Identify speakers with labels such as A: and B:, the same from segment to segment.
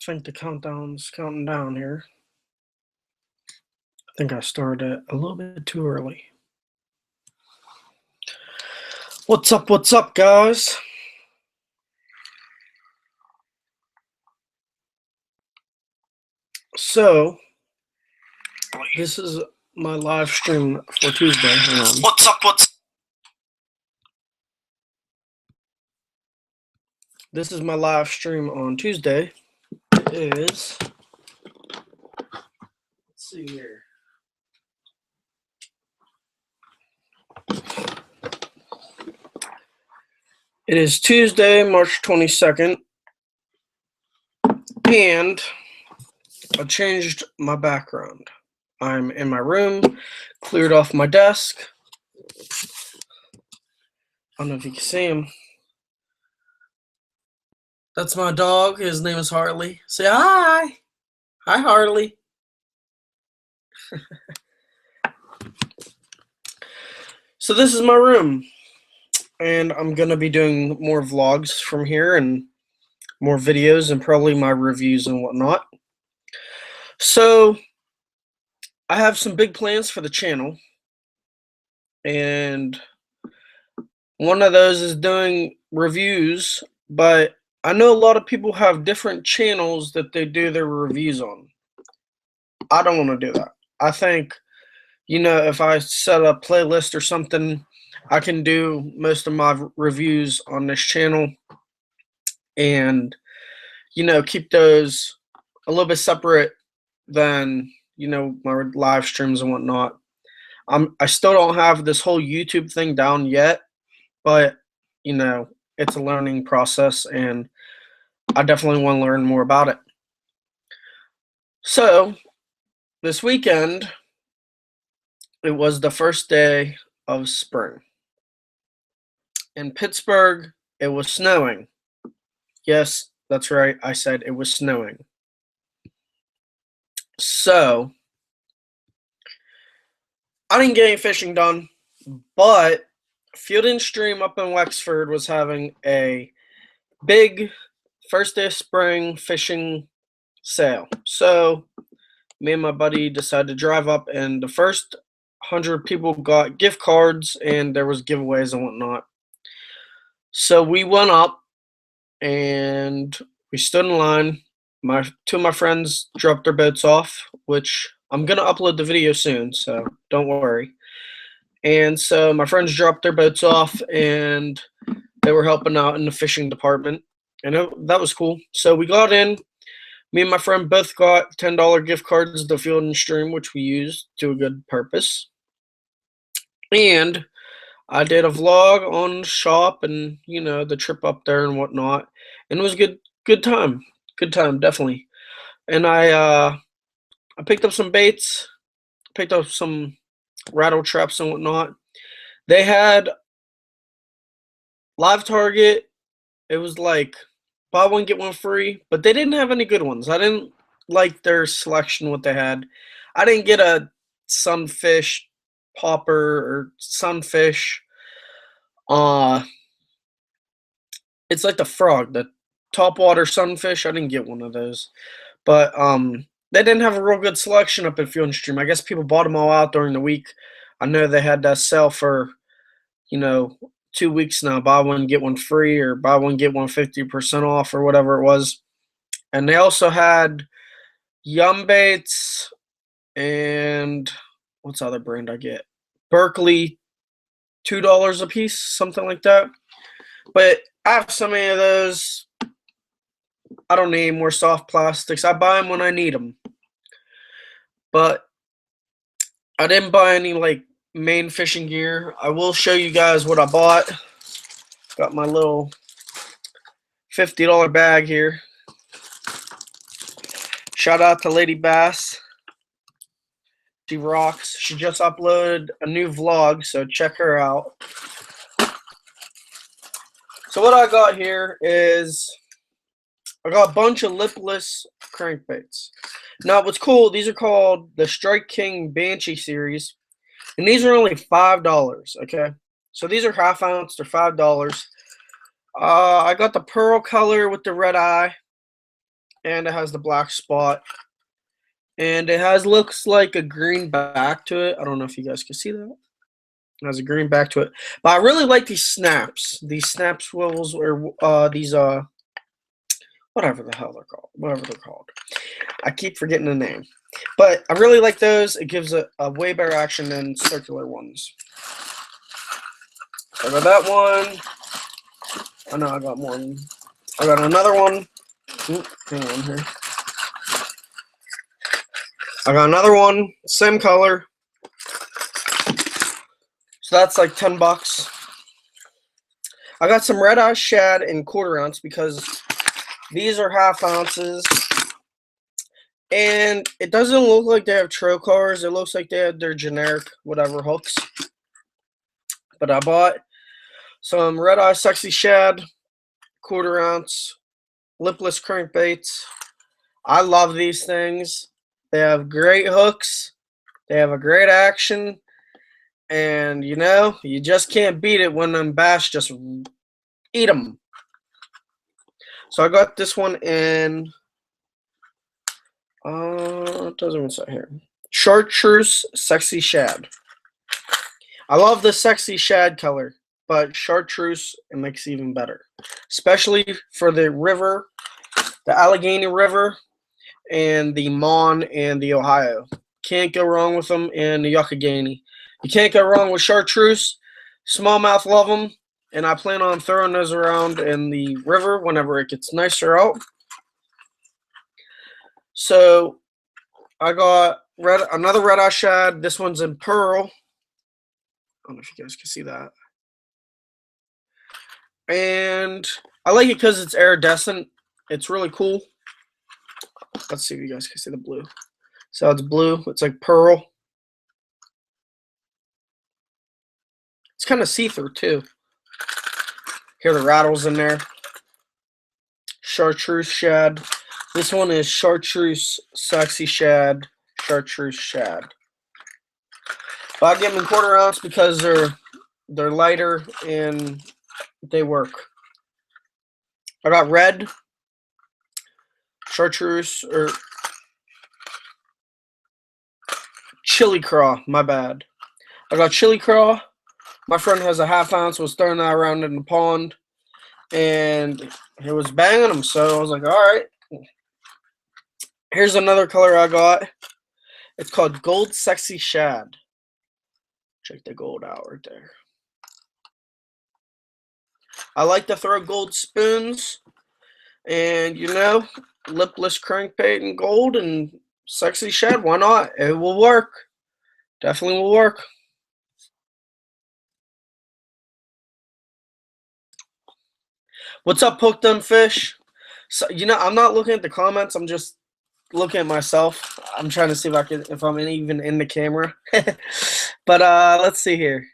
A: think the countdown's counting down here. I think I started a little bit too early. What's up, guys? So, this is my live stream for Tuesday. What's up? This is my live stream on Tuesday. It is, let's see here. It is Tuesday, March 22nd, and I changed my background. I'm in my room, cleared off my desk. I don't know if you can see him. That's my dog. His name is Harley. Say hi. Hi, Harley. So this is my room, and I'm going to be doing more vlogs from here and more videos and probably my reviews and whatnot. So I have some big plans for the channel, and one of those is doing reviews, but I know a lot of people have different channels that they do their reviews on. I don't want to do that. I think, if I set a playlist or something, I can do most of my reviews on this channel and, keep those a little bit separate than, my live streams and whatnot. I still don't have this whole YouTube thing down yet, but, it's a learning process, and I definitely want to learn more about it. So, this weekend, it was the first day of spring. In Pittsburgh, it was snowing. Yes, that's right, I said it was snowing. So, I didn't get any fishing done, but Field and Stream up in Wexford was having a big first day of spring fishing sale. So me and my buddy decided to drive up, and the first 100 people got gift cards, and there was giveaways and whatnot. So we went up and we stood in line. Two of my friends dropped their boats off, which I'm gonna upload the video soon, so don't worry. And so my friends dropped their boats off, and they were helping out in the fishing department, and that was cool. So we got in. Me and my friend both got $10 gift cards to Field and Stream, which we used to a good purpose. And I did a vlog on the shop and, the trip up there and whatnot. And it was good time. Good time, definitely. And I picked up some baits, picked up some rattle traps and whatnot. They had Live Target. It was like buy one get one free, but they didn't have any good ones. I didn't like their selection, what they had. I didn't get a sunfish popper or sunfish. It's like the frog, the topwater sunfish. I didn't get one of those, but they didn't have a real good selection up at Field and Stream. I guess people bought them all out during the week. I know they had that sale for 2 weeks now, buy one get one free, or buy one get one 50% off, or whatever it was. And they also had Yum Baits and what's the other brand I get? Berkeley, $2 a piece, something like that. But I have so many of those, I don't need more soft plastics. I buy them when I need them. But I didn't buy any main fishing gear. I will show you guys what I bought. Got my little $50 bag here. Shout out to Lady Bass. She rocks. She just uploaded a new vlog, so check her out. So what I got here is I got a bunch of lipless crankbaits. Now what's cool, these are called the Strike King Banshee series. And these are only $5, okay? So these are half ounce, they're $5. I got the pearl color with the red eye. and it has the black spot, and it looks like a green back to it. I don't know if you guys can see that. It has a green back to it, but I really like these snaps. These snap swivels, or these whatever the hell they're called. Whatever they're called. I keep forgetting the name. But I really like those. It gives a way better action than circular ones. I got that one. I know I got one. I got another one. Hang on here. I got another one. Same color. So that's like $10. I got some red eye shad in 1/4 ounce because these are 1/2 ounces. And it doesn't look like they have trocars. It looks like they have their generic whatever hooks. But I bought some red eye sexy shad, 1/4 ounce, lipless crankbaits. I love these things. They have great hooks. They have a great action. And, you know, you just can't beat it when them bass just eat them. So I got this one in, it doesn't even say here, chartreuse sexy shad. I love the sexy shad color, but chartreuse, it makes it even better. Especially for the river, the Allegheny River, and the Mon and the Ohio. Can't go wrong with them in the Youghiogheny. You can't go wrong with chartreuse. Smallmouth love them, and I plan on throwing those around in the river whenever it gets nicer out. So I got another red eye shad. This one's in pearl. I don't know if you guys can see that. And I like it because it's iridescent. It's really cool. Let's see if you guys can see the blue. So it's blue. It's like pearl. It's kind of see-through too. Hear the rattles in there. Chartreuse shad. This one is chartreuse sexy shad. Chartreuse shad. But I get them in 1/4 ounce because they're lighter and they work. I got red chartreuse, or chili craw, my bad. I got chili craw. My friend has a 1/2 ounce, was throwing that around in the pond, and it was banging them, so I was like, alright. Here's another color I got. It's called Gold Sexy Shad. Check the gold out right there. I like to throw gold spoons, and you know, lipless crankbait and gold and sexy shad, why not? It will work. Definitely will work. What's up, Hooked on Fish? So, you know, I'm not looking at the comments. I'm just looking at myself. I'm trying to see if I'm even in the camera. But let's see here.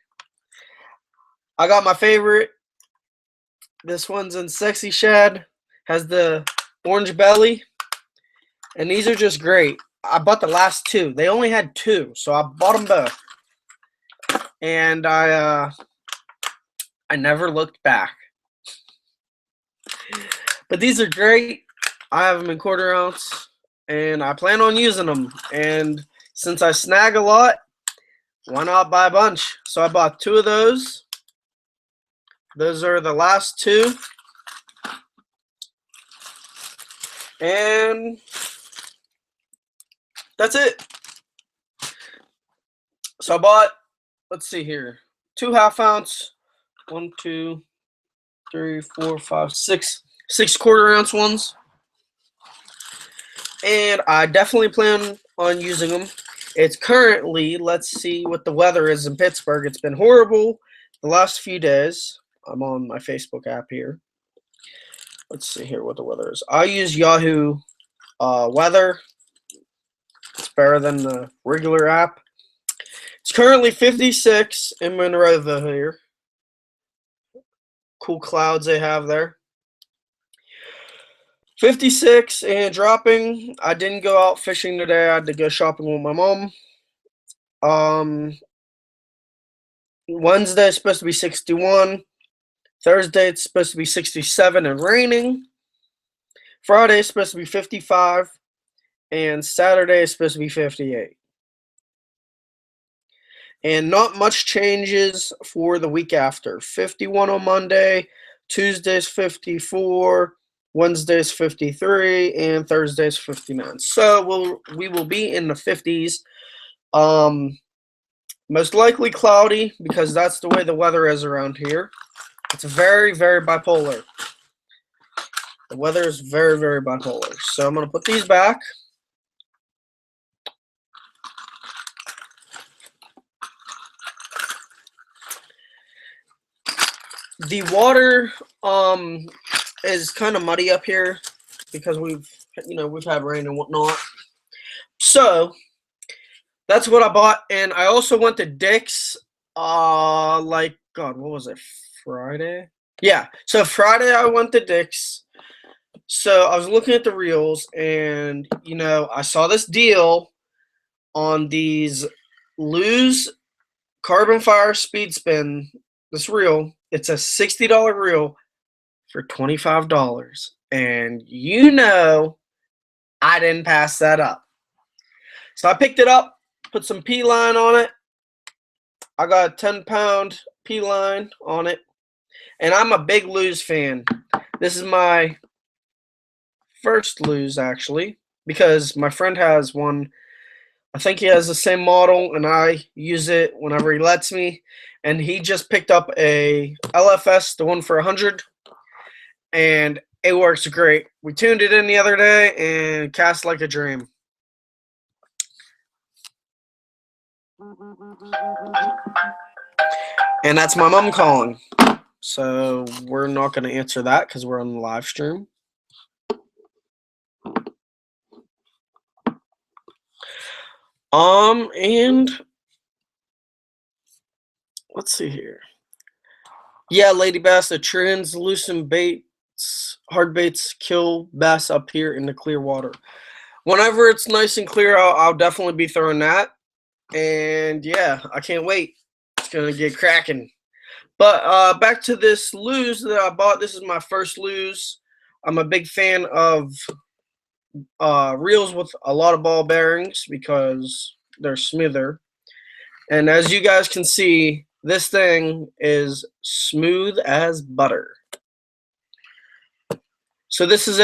A: I got my favorite. This one's in sexy shad. Has the orange belly, and these are just great. I bought the last two. They only had 2, so I bought them both. And I never looked back. But these are great. I have them in 1/4 ounce, and I plan on using them. And since I snag a lot, why not buy a bunch? So I bought 2 of those. Those are the last 2. And that's it. So I bought, let's see here, 2 1/2 ounce, 1, 2, 3, 4, 5, 6 1/4 ounce ones. And I definitely plan on using them. It's currently, let's see what the weather is in Pittsburgh. It's been horrible the last few days. I'm on my Facebook app here. Let's see here what the weather is. I use Yahoo Weather. It's better than the regular app. It's currently 56 in Monroeville here. Cool clouds they have there. 56 and dropping. I didn't go out fishing today. I had to go shopping with my mom. Wednesday is supposed to be 61. Thursday it's supposed to be 67 and raining. Friday is supposed to be 55, and Saturday is supposed to be 58. And not much changes for the week after. 51 on Monday, Tuesday's 54, Wednesday's 53, and Thursday's 59. So we will be in the 50s. Most likely cloudy because that's the way the weather is around here. It's very, very bipolar. The weather is very, very bipolar. So I'm going to put these back. The water is kind of muddy up here because we've had rain and whatnot. So that's what I bought, and I also went to Dick's. What was it? Friday? Yeah. So Friday I went to Dick's. So I was looking at the reels, and I saw this deal on these Lose Carbon Fire Speed Spin. This reel, it's a $60 reel for $25, and I didn't pass that up. So I picked it up, put some P-line on it. I got a 10-pound P-line on it, and I'm a big Lose fan. This is my first Lose, actually, because my friend has one. I think he has the same model, and I use it whenever he lets me. And he just picked up a LFS, the one for 100, and it works great. We tuned it in the other day and cast like a dream. And that's my mom calling. So we're not going to answer that because we're on the live stream. And let's see here. Yeah, Lady Bass, the translucent baits, hard baits kill bass up here in the clear water. Whenever it's nice and clear, I'll definitely be throwing that. And yeah, I can't wait. It's going to get cracking. But back to this Lose that I bought. This is my first Lose. I'm a big fan of reels with a lot of ball bearings because they're smoother. And as you guys can see, this thing is smooth as butter. So this is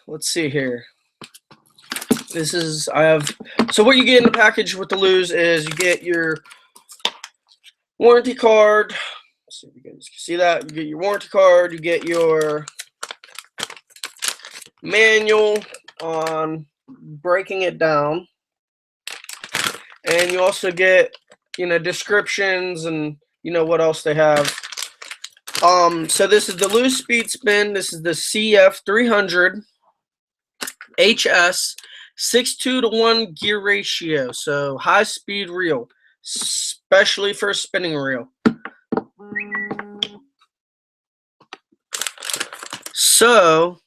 A: let's see here. So what you get in the package with the Lose is you get your warranty card. Let's see if you can see that. You get your warranty card. You get your manual on breaking it down. And you also get, descriptions and, what else they have. So this is the Lose Speed Spin. This is the CF300 HS 6:2-to-1 gear ratio. So high speed reel, especially for a spinning reel. So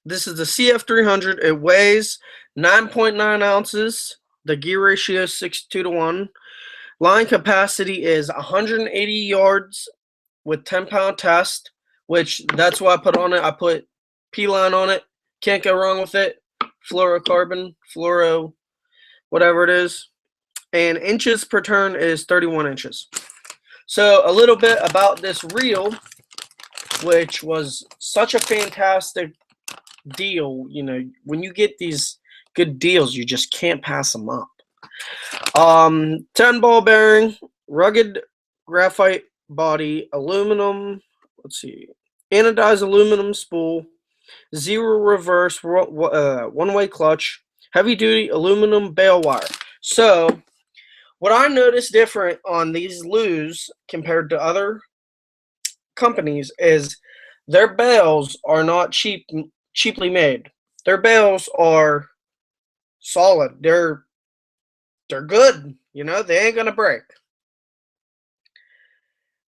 A: this is the CF300. It weighs 9.9 ounces. The gear ratio is 6:2-to-1. Line capacity is 180 yards with 10-pound test, which that's what I put on it. I put P-line on it. Can't go wrong with it. Fluorocarbon, fluoro, whatever it is. And inches per turn is 31 inches. So a little bit about this reel, which was such a fantastic deal. When you get these good deals, you just can't pass them up. 10 ball bearing, rugged graphite body, aluminum, anodized aluminum spool, 0 reverse, one-way clutch, heavy duty aluminum bail wire. So what I noticed different on these Lose compared to other companies is their bails are not cheaply made. Their bails are solid. They're good. They ain't gonna break.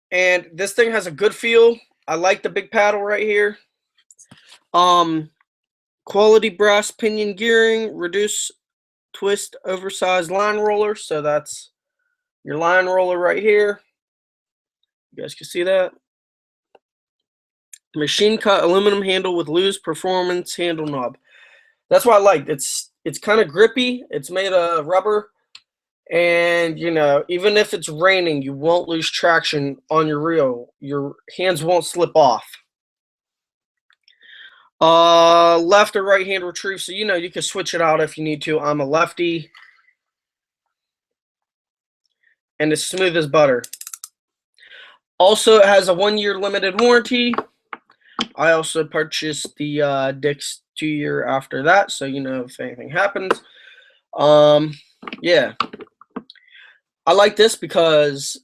A: And this thing has a good feel. I like the big paddle right here. Quality brass pinion gearing, reduce twist oversized line roller. So that's your line roller right here. You guys can see that. Machine cut aluminum handle with loose performance handle knob. That's what I like. It's kind of grippy. It's made of rubber, and you know, even if it's raining, you won't lose traction on your reel. Your hands won't slip off. Left or right hand retrieve, so you know you can switch it out if you need to. I'm a lefty, and it's smooth as butter. Also, it has a 1-year limited warranty. I also purchased the Dix 2-year after that, so you know if anything happens. Yeah, I like this because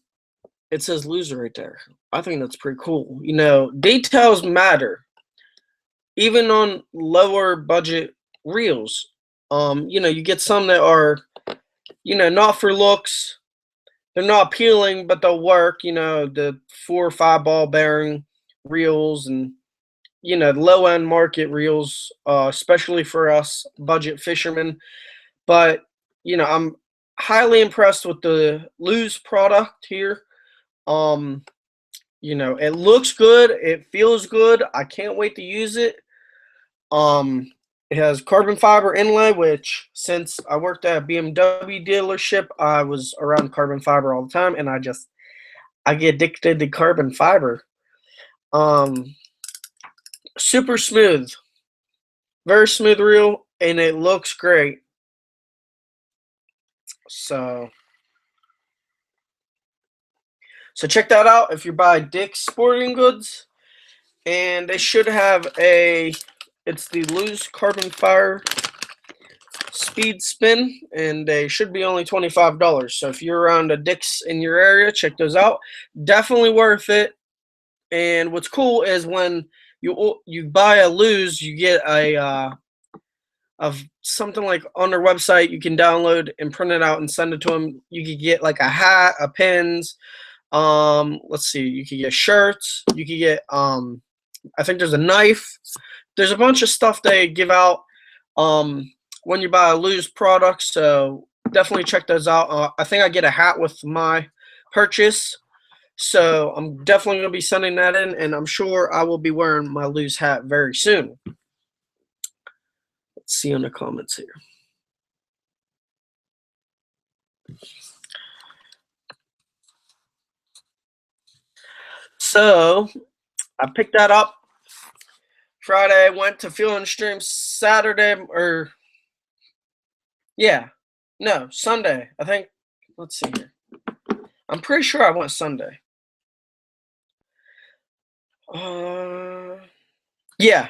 A: it says loser right there. I think that's pretty cool. You know, details matter, even on lower budget reels. You know, you get some that are, you know, not for looks. They're not appealing, but they'll work. You know, the 4 or 5 ball bearing reels, and you know, low end market reels, especially for us budget fishermen. But you know, I'm highly impressed with the Lose product here. You know, it looks good, it feels good. I can't wait to use it. Um, it has carbon fiber inlay, which since I worked at a BMW dealership, I was around carbon fiber all the time, and I get addicted to carbon fiber. Um, Super smooth, very smooth reel, and it looks great. So check that out if you buy Dick's Sporting Goods, and they should have it's the Loose Carbon Fire Speed Spin, and they should be only $25. So if you're around a Dick's in your area, check those out. Definitely worth it. And what's cool is when you buy a Lose, you get of something like on their website you can download and print it out and send it to them. You could get like a hat, a pins. Let's see, you could get shirts. You could get I think there's a knife. There's a bunch of stuff they give out when you buy a Lose product, so definitely check those out. I think I get a hat with my purchase, so I'm definitely going to be sending that in, and I'm sure I will be wearing my Lose hat very soon. Let's see in the comments here. So I picked that up Friday. Went to Field and Stream Saturday, or yeah, no, Sunday. I think. Let's see here. I'm pretty sure I went Sunday. Yeah.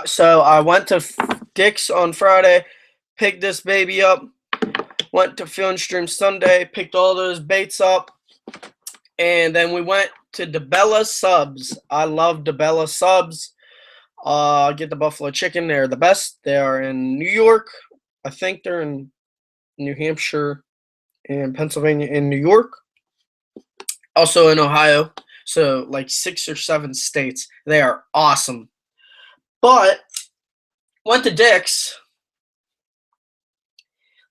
A: So I went to Dick's on Friday, picked this baby up. Went to Field and Stream Sunday, picked all those baits up, and then we went to DeBella Subs. I love DeBella Subs. Get the buffalo chicken. They're the best. They are in New York. I think they're in New Hampshire and Pennsylvania and New York. Also in Ohio. So like 6 or 7 states. They are awesome. But went to Dick's.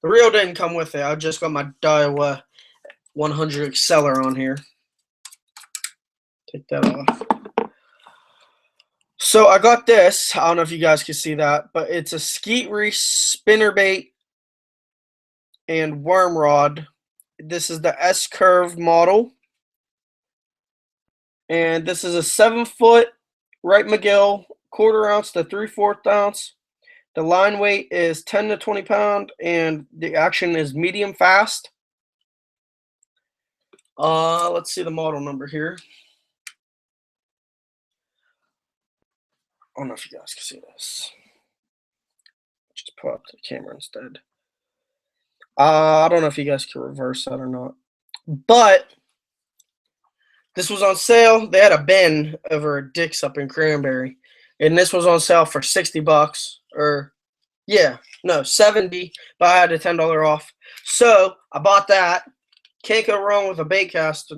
A: The reel didn't come with it. I just got my Daiwa 100 Exceller on here. Take that off. So I got this. I don't know if you guys can see that, but it's a skeet reef spinnerbait and worm rod. This is the S curve model, and this is a 7-foot Wright McGill, 1/4 ounce to 3/4 ounce. The line weight is 10 to 20 pound, and the action is medium fast. Let's see the model number here. I don't know if you guys can see this. Just pull up the camera instead. I don't know if you guys can reverse that or not. But this was on sale. They had a bin over at Dick's up in Cranberry, and this was on sale for $60. Or yeah, no, 70, but I had a $10 off. So I bought that. Can't go wrong with a bait cast,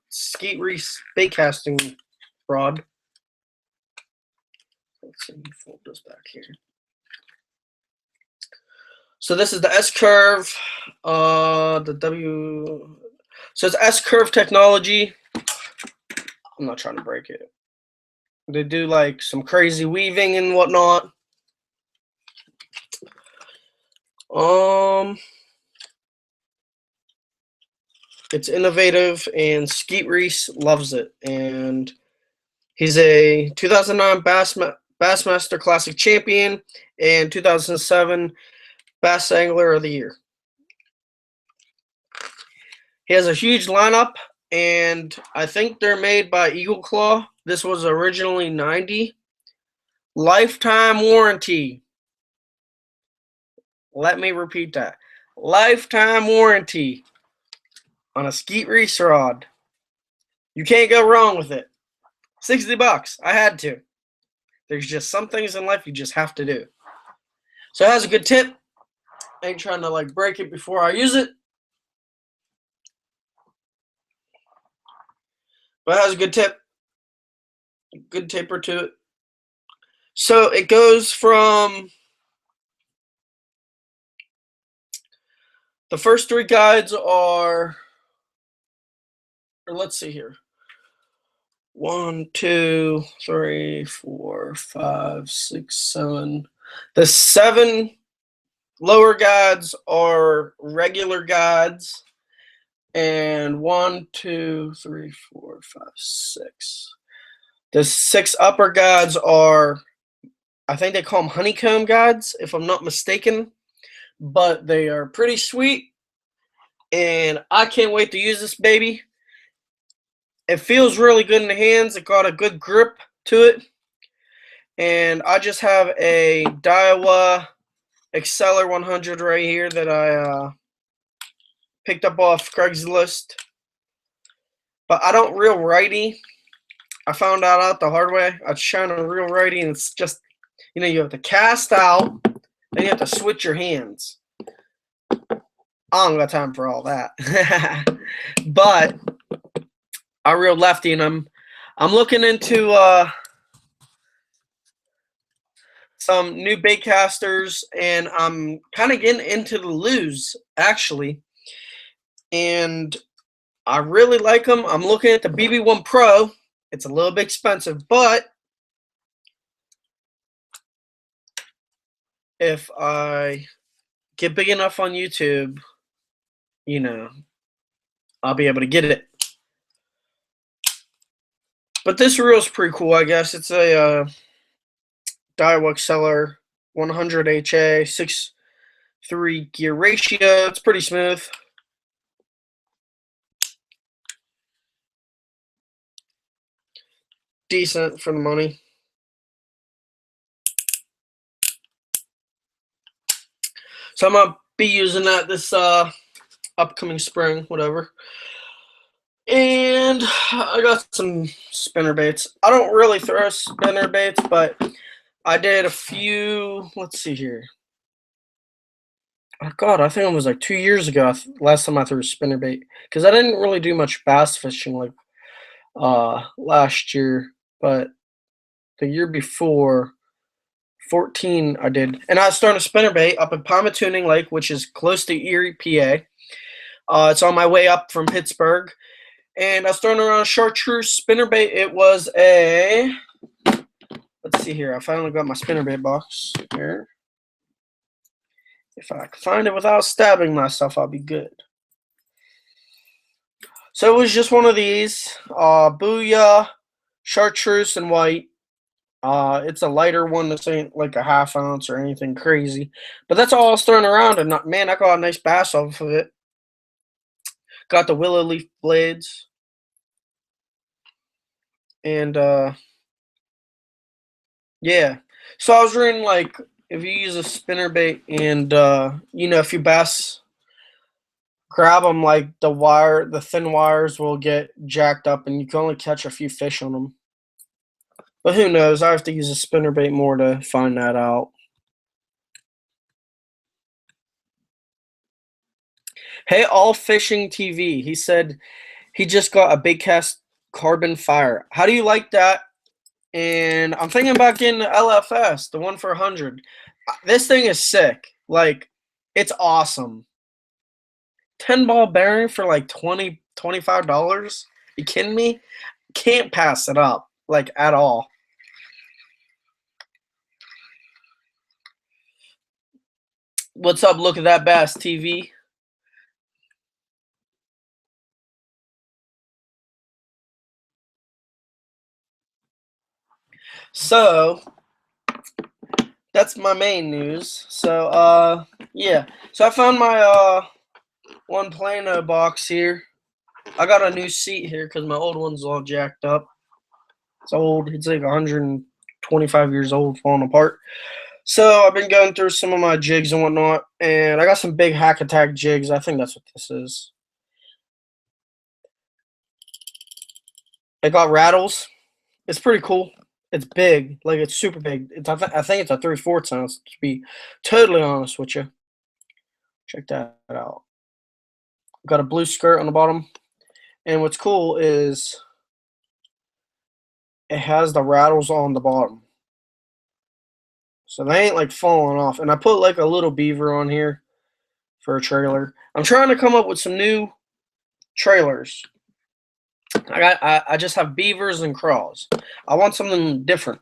A: skeet reef bait casting rod. Let's see, fold this back here. So this is the S curve, the W. So it's S curve technology. I'm not trying to break it. They do like some crazy weaving and whatnot. It's innovative, and Skeet Reese loves it. And he's a 2009 Bassmaster Classic champion and 2007 Bass Angler of the Year. He has a huge lineup, and I think they're made by Eagle Claw. This was originally $90. Lifetime warranty. Let me repeat that. Lifetime warranty on a Skeet Reese rod. You can't go wrong with it. $60. I had to. There's just some things in life you just have to do. So it has a good tip. I ain't trying to like break it before I use it. But it has a good tip. Good taper to it. So it goes from the first three guides are, or let's see here. 1, 2, 3, 4, 5, 6, 7. The 7 lower guides are regular guides, and 1, 2, 3, 4, 5, 6. The 6 upper guides are, I think they call them honeycomb guides, if I'm not mistaken, but they are pretty sweet, and I can't wait to use this baby. It feels really good in the hands. It got a good grip to it. And I just have a Daiwa Exceller 100 right here that I picked up off Craigslist. But I don't reel righty. I found out the hard way. I was trying to reel righty, and it's just, you know, you have to cast out, then you have to switch your hands. I don't got time for all that. But I reel lefty, and I'm looking into some new bait casters, and I'm kind of getting into the Lew's actually, and I really like them. I'm looking at the BB1 Pro. It's a little bit expensive, but if I get big enough on YouTube, you know, I'll be able to get it. But this reel's pretty cool, I guess. It's a Daiwa Exceller 100 HA 6:3 gear ratio. It's pretty smooth. Decent for the money. So I'm gonna be using that this upcoming spring, whatever. And I got some spinner baits. I don't really throw spinner baits, but I did a few. Let's see here. Oh God, I think it was like 2 years ago last time I threw a spinner bait, because I didn't really do much bass fishing like last year, but the year before, 14, I did. And I was throwing a spinner bait up in Palmatooning Lake, which is close to Erie, PA. It's on my way up from Pittsburgh. And I was throwing around a chartreuse spinnerbait. It was a, let's see here. I finally got my spinnerbait box here. If I can find it without stabbing myself, I'll be good. So it was just one of these. Booyah, chartreuse, and white. It's a lighter one. This ain't like a half ounce or anything crazy. But that's all I was throwing around. And man, I got a nice bass off of it. Got the willow leaf blades. And yeah. So I was reading, like, if you use a spinnerbait and you know, if you bass grab them, like the thin wires will get jacked up and you can only catch a few fish on them. But who knows? I have to use a spinnerbait more to find that out. Hey, All Fishing TV. He said he just got a big cast carbon fire. How do you like that? And I'm thinking about getting the LFS, the one for 100. This thing is sick. Like, it's awesome. 10-ball bearing for like $25. You kidding me? Can't pass it up, like, at all. What's up? Look at that bass TV. So that's my main news. So yeah. So I found my one Plano box here. I got a new seat here because my old one's all jacked up. It's old. It's like 125 years old, falling apart. So I've been going through some of my jigs and whatnot, and I got some big hack attack jigs. I think that's what this is. It got rattles. It's pretty cool. It's big, like it's super big. I think it's a 3/4 ounce. To be totally honest with you, check that out. Got a blue skirt on the bottom, and what's cool is it has the rattles on the bottom, so they ain't like falling off. And I put like a little beaver on here for a trailer. I'm trying to come up with some new trailers. I just have beavers and craws. I want something different,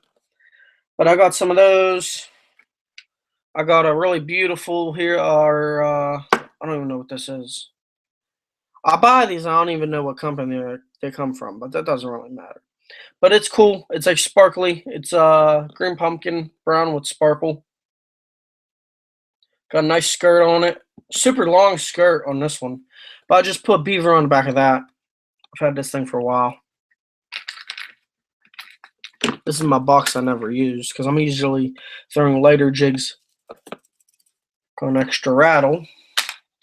A: but I got some of those. I got a really beautiful here. I don't even know what this is. I buy these. I don't even know what company they come from, but that doesn't really matter. But it's cool. It's like sparkly. It's green pumpkin brown with sparkle. Got a nice skirt on it. Super long skirt on this one. But I just put beaver on the back of that. I've had this thing for a while. This is my box I never use because I'm usually throwing lighter jigs. Got an extra rattle.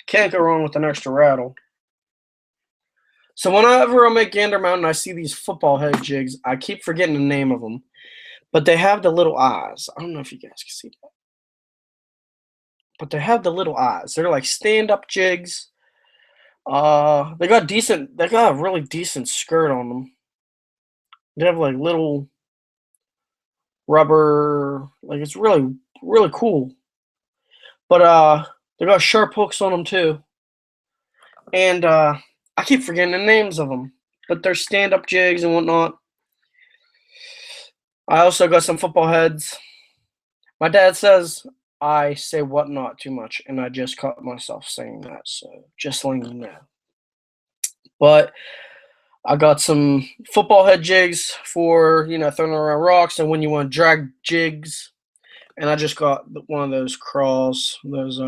A: Can't go wrong with an extra rattle. So whenever I'm at Gander Mountain, I see these football head jigs. I keep forgetting the name of them, but they have the little eyes. I don't know if you guys can see that, but they have the little eyes. They're like stand-up jigs. They got decent. They got a really decent skirt on them. They have like little rubber. Like it's really really cool. But they got sharp hooks on them too. And I keep forgetting the names of them, but they're stand-up jigs and whatnot. I also got some football heads. My dad says I say whatnot too much, and I just caught myself saying that, so just letting you know. But I got some football head jigs for, throwing around rocks and when you want to drag jigs. And I just got one of those crawls. Those,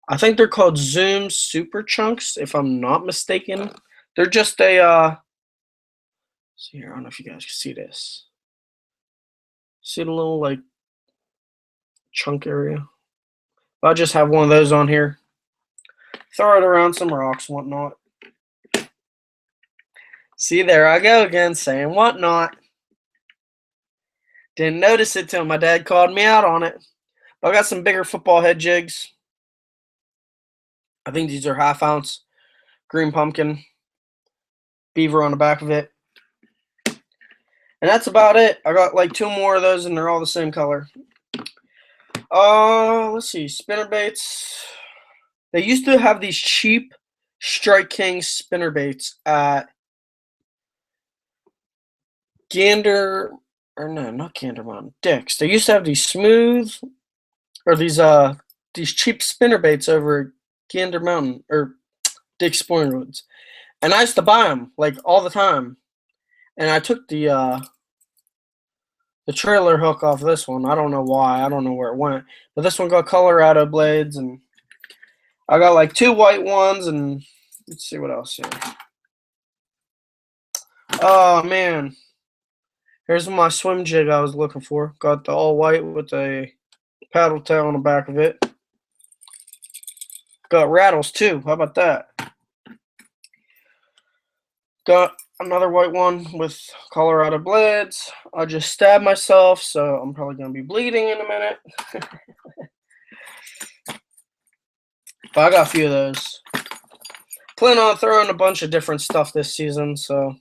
A: I think they're called Zoom Super Chunks, if I'm not mistaken. They're just see here, I don't know if you guys can see this. See the little, like, chunk area? I just have one of those on here. Throw it around some rocks and whatnot. See, there I go again, saying whatnot. Didn't notice it till my dad called me out on it. But I got some bigger football head jigs. I think these are 1/2 ounce. Green pumpkin. Beaver on the back of it. And that's about it. I got like 2 more of those and they're all the same color. Let's see. Spinner baits. They used to have these cheap Strike King spinner baits at Gander, or no, not Gander Mountain, Dick's. They used to have these smooth, or these cheap spinner baits over at Gander Mountain, or Dick's Sporting Goods. And I used to buy them, like, all the time. And I took the trailer hook off this one. I don't know why. I don't know where it went. But this one got Colorado blades, and I got like 2 white ones, and let's see what else here. Oh, man. Here's my swim jig I was looking for. Got the all white with a paddle tail on the back of it. Got rattles too. How about that? Got another white one with Colorado blades. I just stabbed myself, so I'm probably going to be bleeding in a minute. But I got a few of those. Plan on throwing a bunch of different stuff this season, so.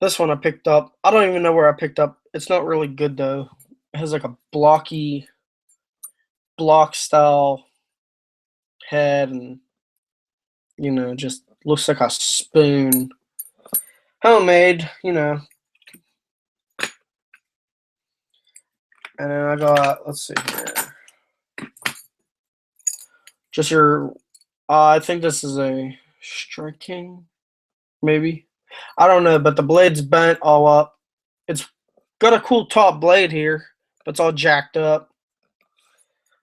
A: This one I picked up. I don't even know where I picked up. It's not really good though. It has like a blocky, block style head and, just looks like a spoon. Homemade, And then I got, let's see here, just your, I think this is a Strike King, maybe. I don't know, but the blade's bent all up. It's got a cool top blade here, but it's all jacked up.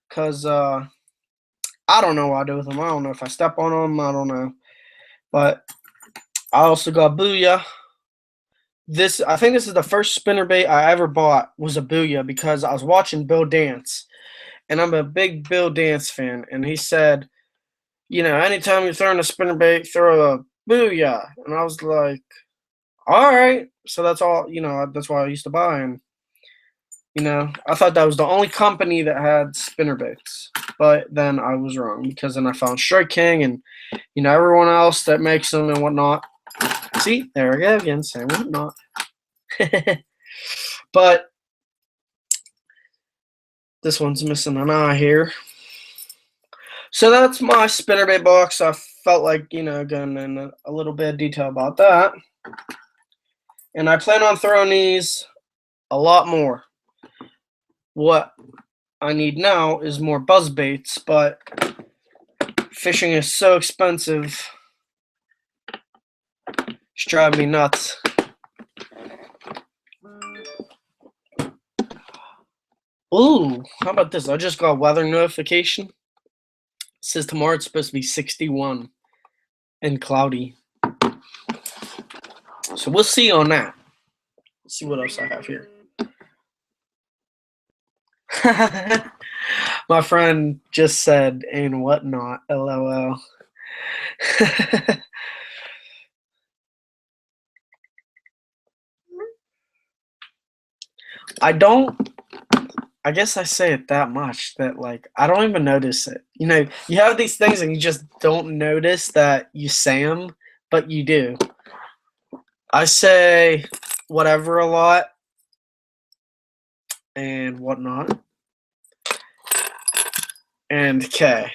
A: Because, I don't know what I do with them. I don't know if I step on them. I don't know. But I also got Booyah. I think this is the first spinnerbait I ever bought was a Booyah because I was watching Bill Dance. And I'm a big Bill Dance fan. And he said, you know, anytime you're throwing a spinnerbait, throw a Booyah. And I was like, all right. So that's all, you know, that's why I used to buy. And, you know, I thought that was the only company that had spinnerbaits. But then I was wrong because then I found Strike King and, you know, everyone else that makes them and whatnot. See, there I go again, saying whatnot. But this one's missing an eye here. So that's my spinnerbait box. I felt like, you know, going in a little bit of detail about that. And I plan on throwing these a lot more. What I need now is more buzz baits, but fishing is so expensive. It's driving me nuts. Ooh, how about this? I just got a weather notification. It says tomorrow it's supposed to be 61 and cloudy. So we'll see on that. Let's see what else I have here. My friend just said, and whatnot, LOL. I guess I say it that much that, like, I don't even notice it. You know, you have these things and you just don't notice that you say them, but you do. I say whatever a lot and whatnot. And K.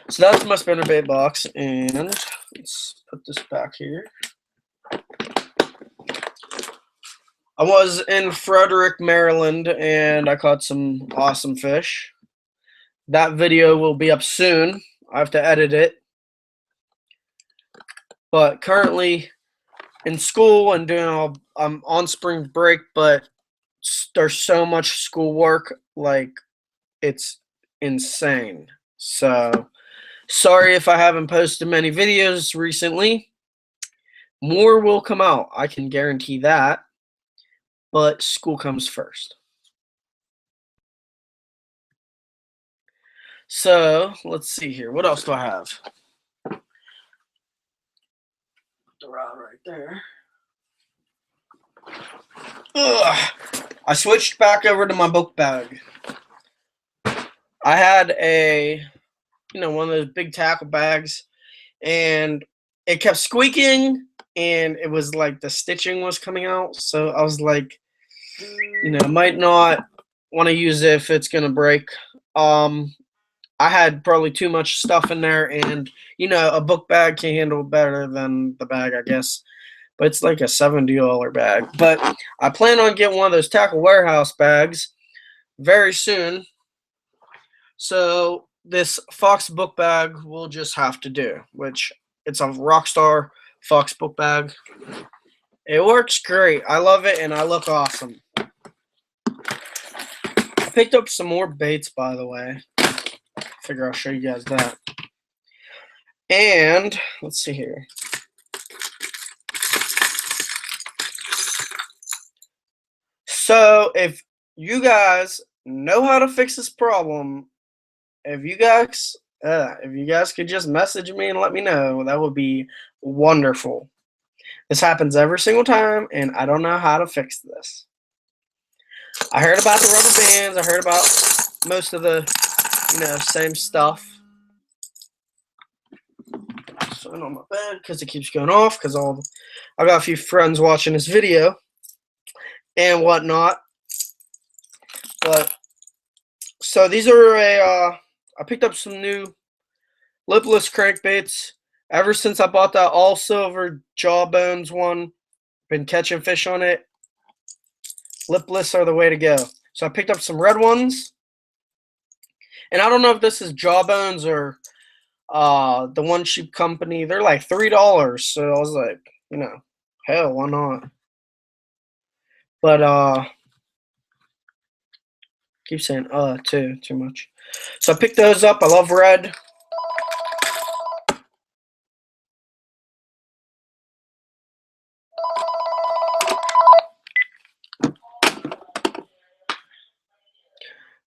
A: So that's my spinnerbait box, and let's put this back here. I was in Frederick, Maryland, and I caught some awesome fish. That video will be up soon. I have to edit it. But currently in school and I'm on spring break, but there's so much schoolwork, like, it's insane. So sorry if I haven't posted many videos recently. More will come out, I can guarantee that. But school comes first. So let's see here. What else do I have? The rod right there. Ugh. I switched back over to my book bag. I had one of those big tackle bags, and it kept squeaking, and it was like the stitching was coming out. So I was like, I might not want to use it if it's gonna break. I had probably too much stuff in there, and a book bag can handle better than the bag, I guess. But it's like a $70 bag. But I plan on getting one of those tackle warehouse bags very soon. So this Fox book bag will just have to do, which it's a Rockstar Fox book bag. It works great. I love it, and I look awesome. I picked up some more baits, by the way. Figure I'll show you guys that. And let's see here. So if you guys know how to fix this problem, if you guys could just message me and let me know, that would be wonderful. This happens every single time, and I don't know how to fix this. I heard about the rubber bands. I heard about most of the, same stuff. Sign on my bed because it keeps going off because I got a few friends watching this video and whatnot. But so these are I picked up some new lipless crankbaits ever since I bought that all silver Jawbones one been catching fish on it. Lipless are the way to go. So I picked up some red ones. And I don't know if this is Jawbones or the One Sheep Company. They're like $3. So I was like, you know, hell, why not? But keep saying too much. So I picked those up. I love red.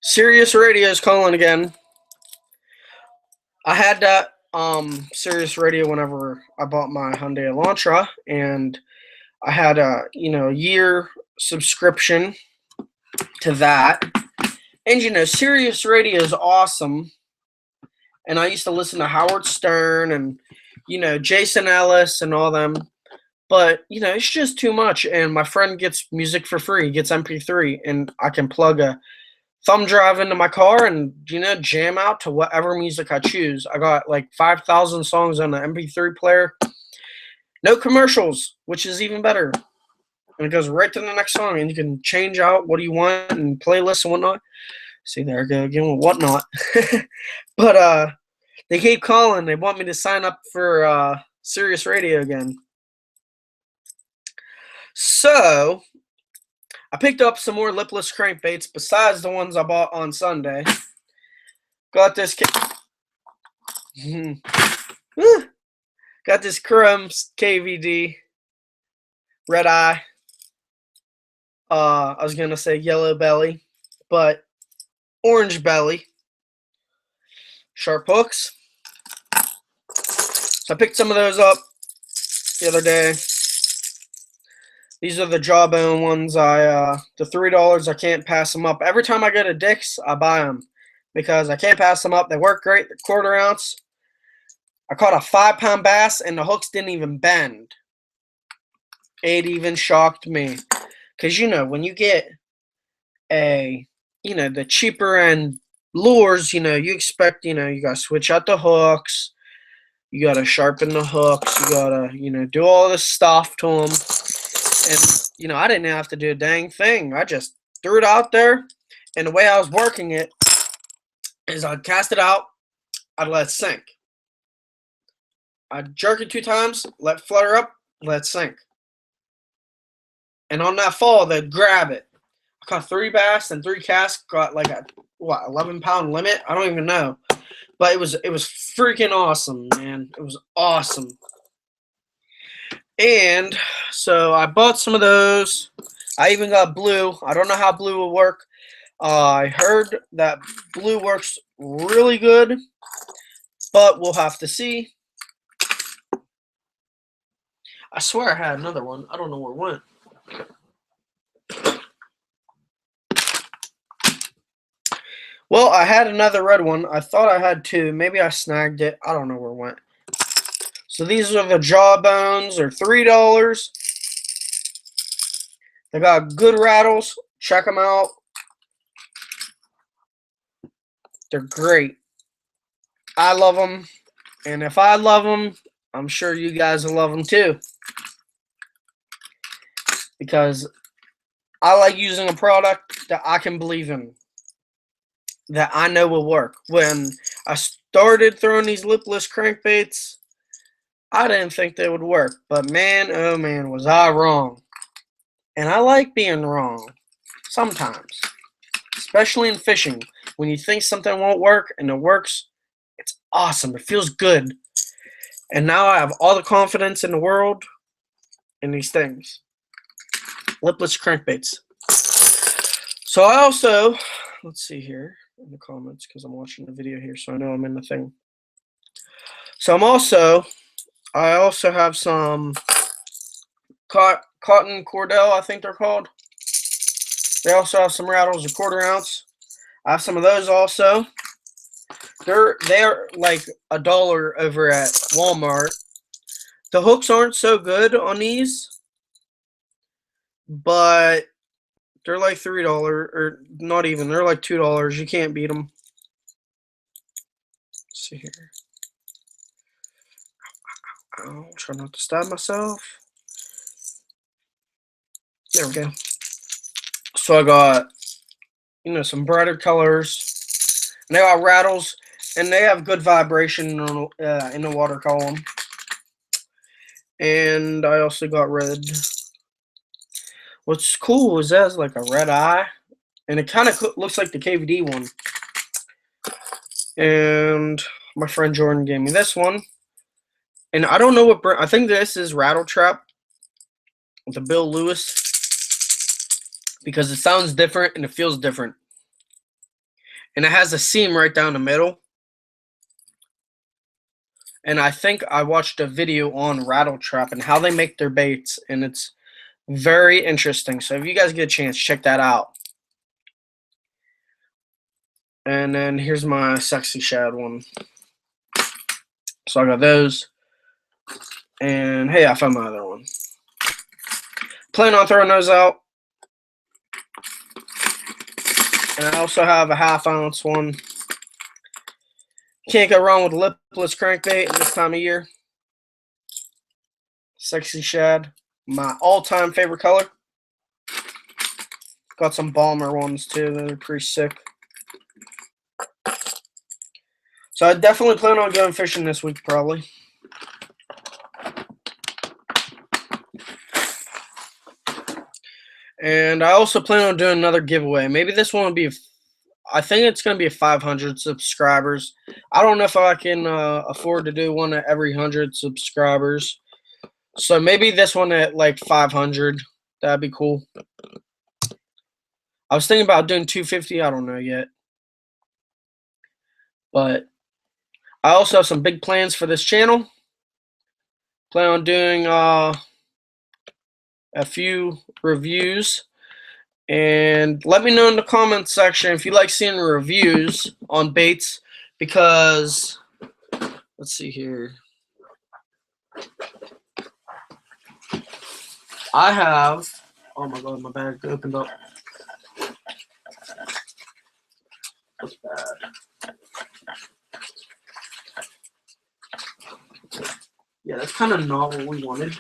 A: Sirius Radio is calling again. I had that Sirius Radio whenever I bought my Hyundai Elantra, and I had a year subscription to that. And Sirius Radio is awesome. And I used to listen to Howard Stern and Jason Ellis and all them. But it's just too much. And my friend gets music for free. He gets MP3, and I can plug a thumb drive into my car and jam out to whatever music I choose. I got like 5,000 songs on the MP3 player. No commercials, which is even better. And it goes right to the next song, and you can change out what you want and playlists and whatnot. See, there I go again with whatnot. But they keep calling. They want me to sign up for Sirius Radio again. So I picked up some more lipless crankbaits besides the ones I bought on Sunday. Got this got this Crumbs KVD red eye. I was gonna say yellow belly, but orange belly. Sharp hooks. So I picked some of those up the other day. These are the Jawbone ones. The $3. I can't pass them up. Every time I go to Dick's, I buy them because I can't pass them up. They work great. They're quarter ounce. I caught a 5-pound bass, and the hooks didn't even bend. It even shocked me because when you get the cheaper end lures, you expect you gotta switch out the hooks. You gotta sharpen the hooks. You gotta do all this stuff to them. And, I didn't have to do a dang thing. I just threw it out there. And the way I was working it is I'd cast it out. I'd let it sink. I'd jerk it 2 times, let it flutter up, let it sink. And on that fall, they'd grab it. I caught 3 bass and 3 casts. Got like a, 11-pound limit? I don't even know. But it was freaking awesome, man. It was awesome. And so I bought some of those. I even got blue. I don't know how blue will work. I heard that blue works really good, but we'll have to see. I swear I had another one. I don't know where it went. Well, I had another red one. I thought I had 2. Maybe I snagged it. I don't know where it went. So these are the Jawbones. They're $3. They got good rattles. Check them out. They're great. I love them. And if I love them, I'm sure you guys will love them too. Because I like using a product that I can believe in. That I know will work. When I started throwing these lipless crankbaits, I didn't think they would work. But man, oh man, was I wrong. And I like being wrong. Sometimes. Especially in fishing. When you think something won't work and it works, it's awesome. It feels good. And now I have all the confidence in the world in these things. Lipless crankbaits. So I also, let's see here in the comments because I'm watching the video here so I know I'm in the thing. So I also have some cotton cordell, I think they're called. They also have some rattles, a quarter ounce. I have some of those also. They're like $1 over at Walmart. The hooks aren't so good on these, but they're like $3 or not even. They're like $2. You can't beat them. Let's see here. Ow, try not to stab myself. There we go. So I got, some brighter colors. And they got rattles, and they have good vibration in the water column. And I also got red. What's cool is that has like a red eye, and it kind of looks like the KVD one. And my friend Jordan gave me this one, and I don't know what brand. I think this is Rattle Trap with the Bill Lewis, because it sounds different and it feels different, and it has a seam right down the middle. And I think I watched a video on Rattle Trap and how they make their baits, and it's very interesting. So if you guys get a chance, check that out. And then here's my Sexy Shad one. So I got those. And hey, I found my other one. Plan on throwing those out. And I also have a 1/2 ounce one. Can't go wrong with a lipless crankbait this time of year. Sexy Shad, my all-time favorite color. Got some bomber ones too, they're pretty sick. So I definitely plan on going fishing this week, probably. And I also plan on doing another giveaway. Maybe this one will be, I think it's going to be a 500 subscribers. I don't know if I can afford to do one at every 100 subscribers. So maybe this one at like 500. That'd be cool. I was thinking about doing 250. I don't know yet. But I also have some big plans for this channel. Plan on doing a few reviews. And let me know in the comments section if you like seeing reviews on baits, because let's see here. I have, oh my god, my bag opened up. That's bad. Yeah, that's kind of not what we wanted.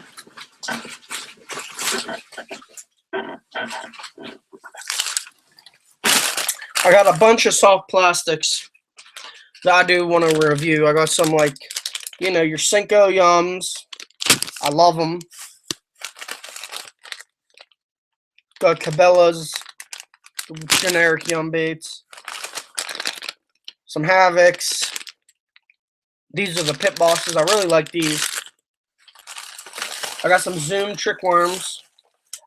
A: I got a bunch of soft plastics that I do want to review. I got some like, your Cinco Yums. I love them. Got Cabela's, generic Yum baits. Some Havocs. These are the Pit Bosses. I really like these. I got some Zoom trick worms.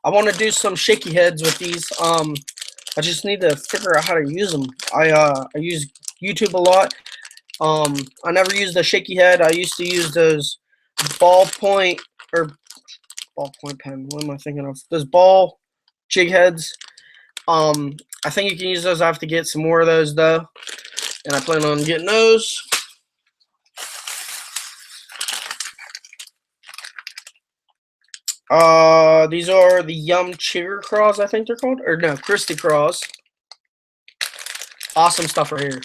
A: I want to do some shaky heads with these. I just need to figure out how to use them. I use YouTube a lot. I never used the shaky head. I used to use those ballpoint pen. What am I thinking of? Those ball jig heads. I think you can use those. I have to get some more of those though, and I plan on getting those. These are the Yum Chigger Craws, I think they're called. Or no, Christy Craws. Awesome stuff right here.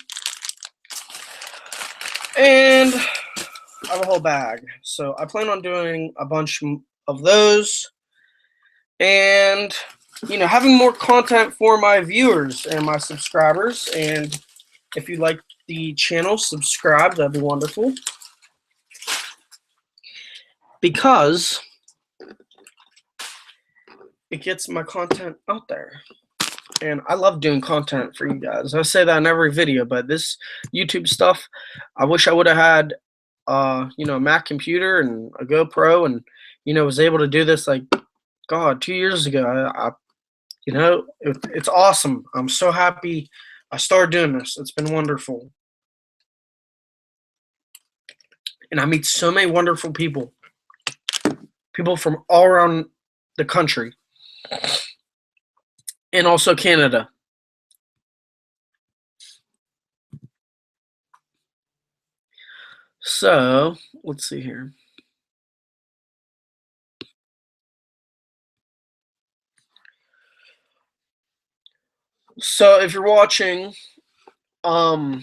A: And I have a whole bag. So I plan on doing a bunch of those. And, having more content for my viewers and my subscribers. And if you like the channel, subscribe. That'd be wonderful. Because it gets my content out there, and I love doing content for you guys. I say that in every video, but this YouTube stuff, I wish I would have had a Mac computer and a GoPro, and was able to do this like 2 years ago. It's awesome. I'm so happy I started doing this. It's been wonderful, and I meet so many wonderful people from all around the country. And also Canada. So, let's see here. So, if you're watching, I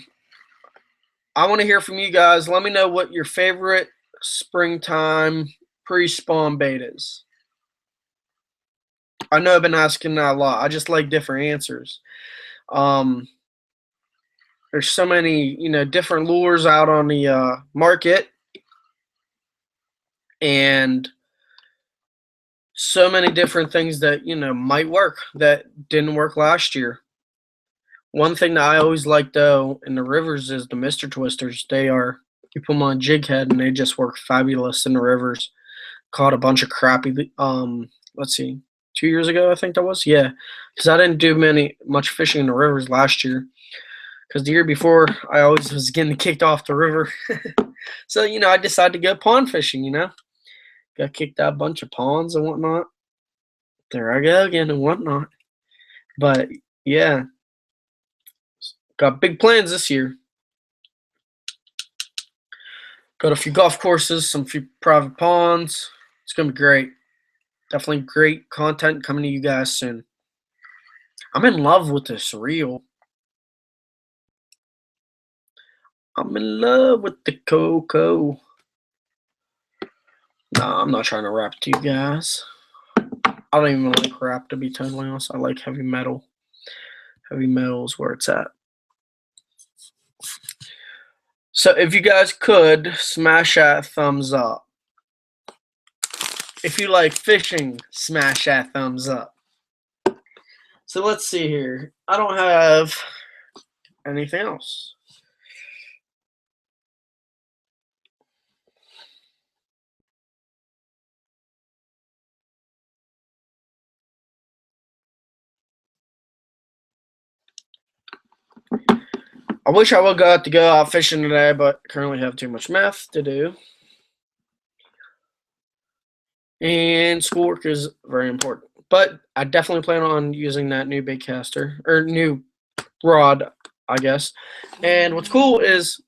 A: want to hear from you guys. Let me know what your favorite springtime pre-spawn bait is. I know I've been asking that a lot. I just like different answers. Um, there's so many, different lures out on the market, and so many different things that might work that didn't work last year. One thing that I always like though in the rivers is the Mr. Twisters. You put them on jig head and they just work fabulous in the rivers. Caught a bunch of crappie. Let's see, 2 years ago I think that was. Yeah, because I didn't do much fishing in the rivers last year. Because the year before I always was getting kicked off the river. So I decided to go pond fishing. Got kicked out a bunch of ponds and whatnot. There I go again and whatnot. But yeah, got big plans this year. Got a few golf courses, some few private ponds. It's gonna be great. Definitely great content coming to you guys soon. I'm in love with this reel. I'm in love with the cocoa. Nah, I'm not trying to rap to you guys. I don't even like rap, to be totally honest. I like heavy metal. Heavy metal is where it's at. So if you guys could smash that thumbs up. If you like fishing, smash that thumbs up. So let's see here. I don't have anything else. I wish I would got to go out fishing today, but currently have too much math to do. And schoolwork is very important. But I definitely plan on using that new bait caster, or new rod, I guess. And what's cool is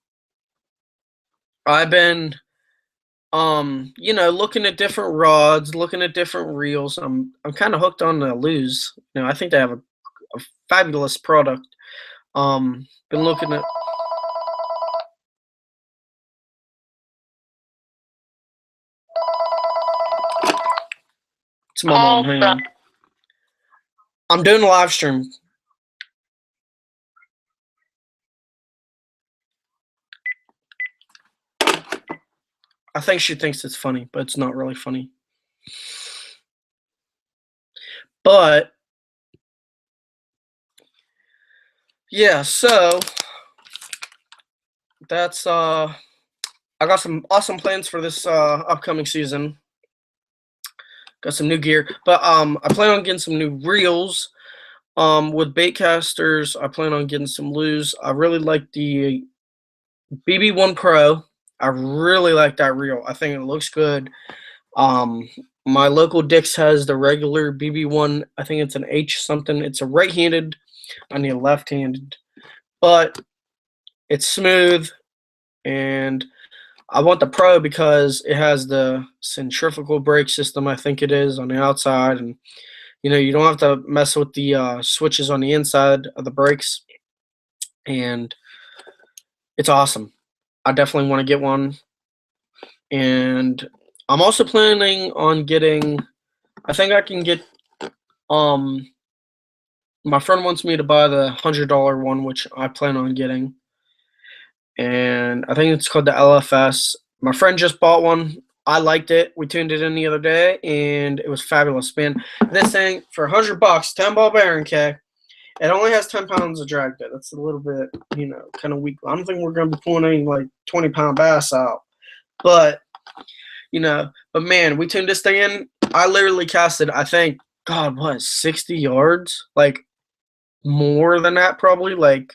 A: I've been looking at different rods, looking at different reels. I'm kind of hooked on the Lose. I think they have a fabulous product. Been looking at. It's my mom. Hang on. I'm doing a live stream. I think she thinks it's funny, but it's not really funny. But yeah, so that's I got some awesome plans for this upcoming season. Got some new gear, but I plan on getting some new reels. With baitcasters, I plan on getting some Lures. I really like the BB1 Pro. I really like that reel. I think it looks good. My local Dick's has the regular BB1. I think it's an H something. It's a right-handed. I need a left-handed, but it's smooth, and I want the Pro because it has the centrifugal brake system. I think it is on the outside, and you don't have to mess with the switches on the inside of the brakes, and it's awesome. I definitely want to get one, and I'm also planning on getting. I think I can get. My friend wants me to buy the $100 one, which I plan on getting, and I think it's called the LFS. My friend just bought one. I liked it. We tuned it in the other day, and it was fabulous, man. This thing for $100, 10 ball bearing, K. It only has 10 pounds of drag bit. That's a little bit, kind of weak. I don't think we're going to be pulling any, like, 20-pound bass out. But, but man, we tuned this thing in. I literally casted, I think, God, what, 60 yards? Like, more than that, probably. Like,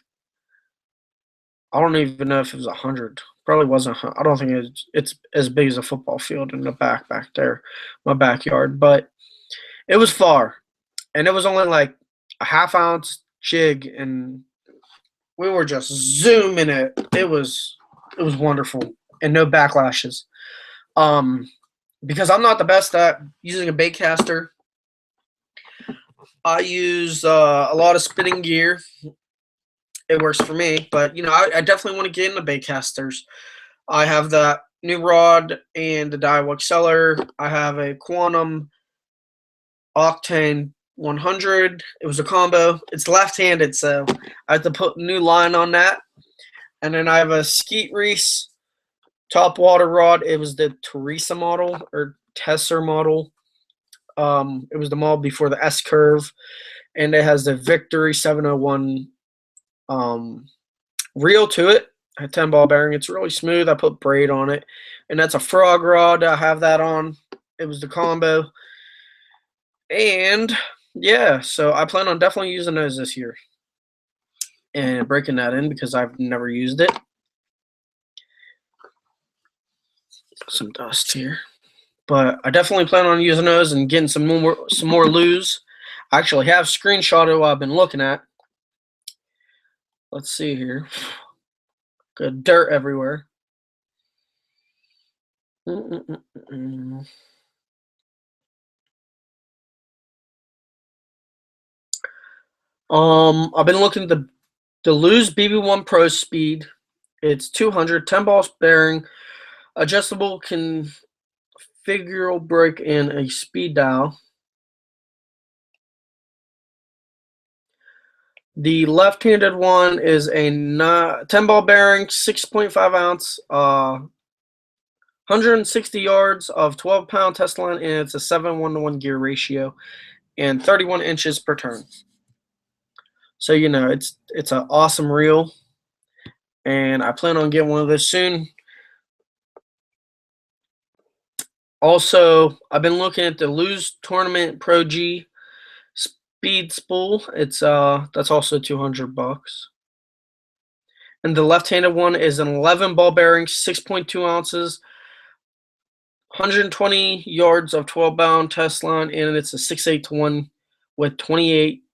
A: I don't even know if it was 100. Probably wasn't. I don't think it's as big as a football field in the back there, my backyard. But it was far, and it was only like a half-ounce jig, and we were just zooming it. It was wonderful, and no backlashes. Because I'm not the best at using a bait caster. I use a lot of spinning gear. It works for me, but I definitely want to get into bait casters. I have that new rod and the Daiwa Exceller. I have a Quantum Octane 100. It was a combo. It's left-handed, so I have to put a new line on that. And then I have a Skeet Reese top water rod. It was the Teresa model or Tesser model. It was the model before the S curve, and it has the Victory 701 reel to it. A 10 ball bearing. It's really smooth. I put braid on it, and that's a frog rod. I have that on. It was the combo, and yeah, so I plan on definitely using those this year and breaking that in because I've never used it. Some dust here, but I definitely plan on using those and getting some more lures. I actually have screenshotted what I've been looking at. Let's see here. Good dirt everywhere. I've been looking at the Lose BB1 Pro Speed. It's 200, 10 ball bearing, adjustable configurable brake, and a speed dial. The left-handed one is a 10 ball bearing, 6.5 ounce, 160 yards of 12-pound test line, and it's a 7:1 gear ratio, and 31 inches per turn. So you know it's an awesome reel, and I plan on getting one of those soon. Also, I've been looking at the Lose Tournament Pro G Speed Spool. It's that's also $200. And the left-handed one is an 11 ball bearing, 6.2 ounces, 120 yards of 12-pound test line, and it's a 6:8 with 28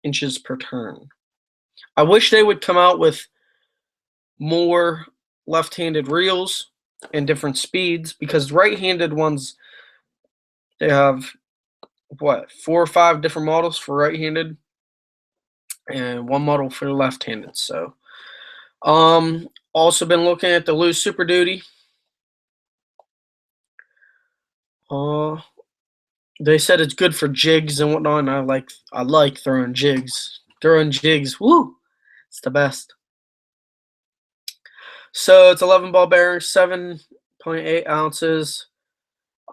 A: inches per turn. I wish they would come out with more left-handed reels and different speeds, because right-handed ones, they have what, 4 or 5 different models for right-handed and one model for left-handed. So also been looking at the Lose Super Duty. They said it's good for jigs and whatnot, and I like throwing jigs. Woo! It's the best. So it's 11 ball bearing, 7.8 ounces,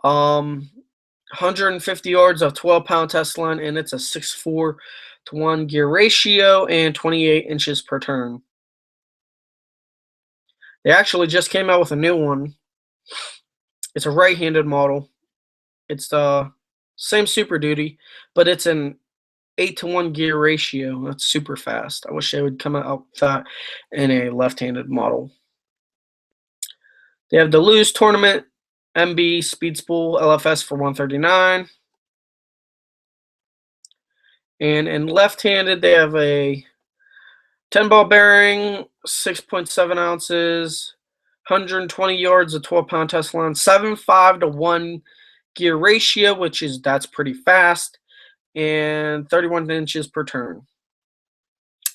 A: 150 yards of 12-pound test line, and it's a 6:4 gear ratio and 28 inches per turn. They actually just came out with a new one. It's a right-handed model. It's the same Super Duty, but it's an 8:1 gear ratio. That's super fast. I wish they would come out with that in a left-handed model. They have the Lose Tournament MB Speed Spool LFS for $139. And in left-handed, they have a 10 ball bearing, 6.7 ounces, 120 yards of 12-pound test line, 7:5 gear ratio, that's pretty fast, and 31 inches per turn.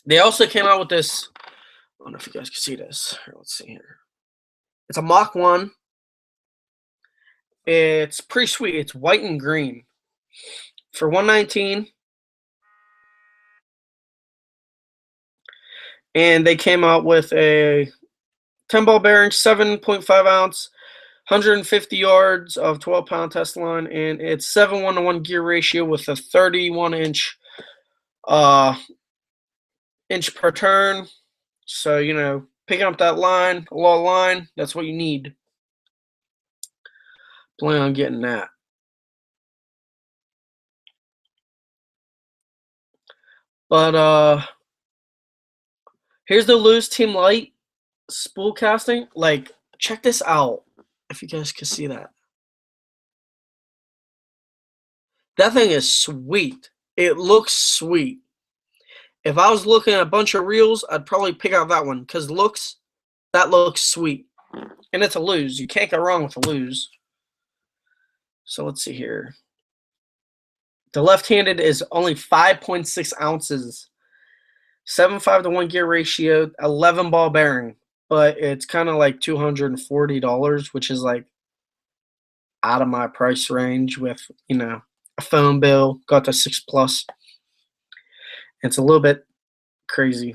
A: They also came out with this. I don't know if you guys can see this. Here, let's see here. It's a Mach 1. It's pretty sweet. It's white and green for $119. And they came out with a 10 ball bearing, 7.5 ounce, 150 yards of 12-pound test line, and it's 7:1 gear ratio with a 31 inch per turn. So, you know, picking up that line, a lot of line, that's what you need. Plan on getting that. But here's the Lose Team Light spool casting. Like, check this out, if you guys can see that. That thing is sweet. It looks sweet. If I was looking at a bunch of reels, I'd probably pick out that one because that looks sweet. And it's a Lose. You can't go wrong with a Lose. So let's see here. The left-handed is only 5.6 ounces. 7:5 gear ratio, 11 ball bearing. But it's kind of like $240, which is like out of my price range with, you know, phone bill. Got the 6 Plus. It's a little bit crazy.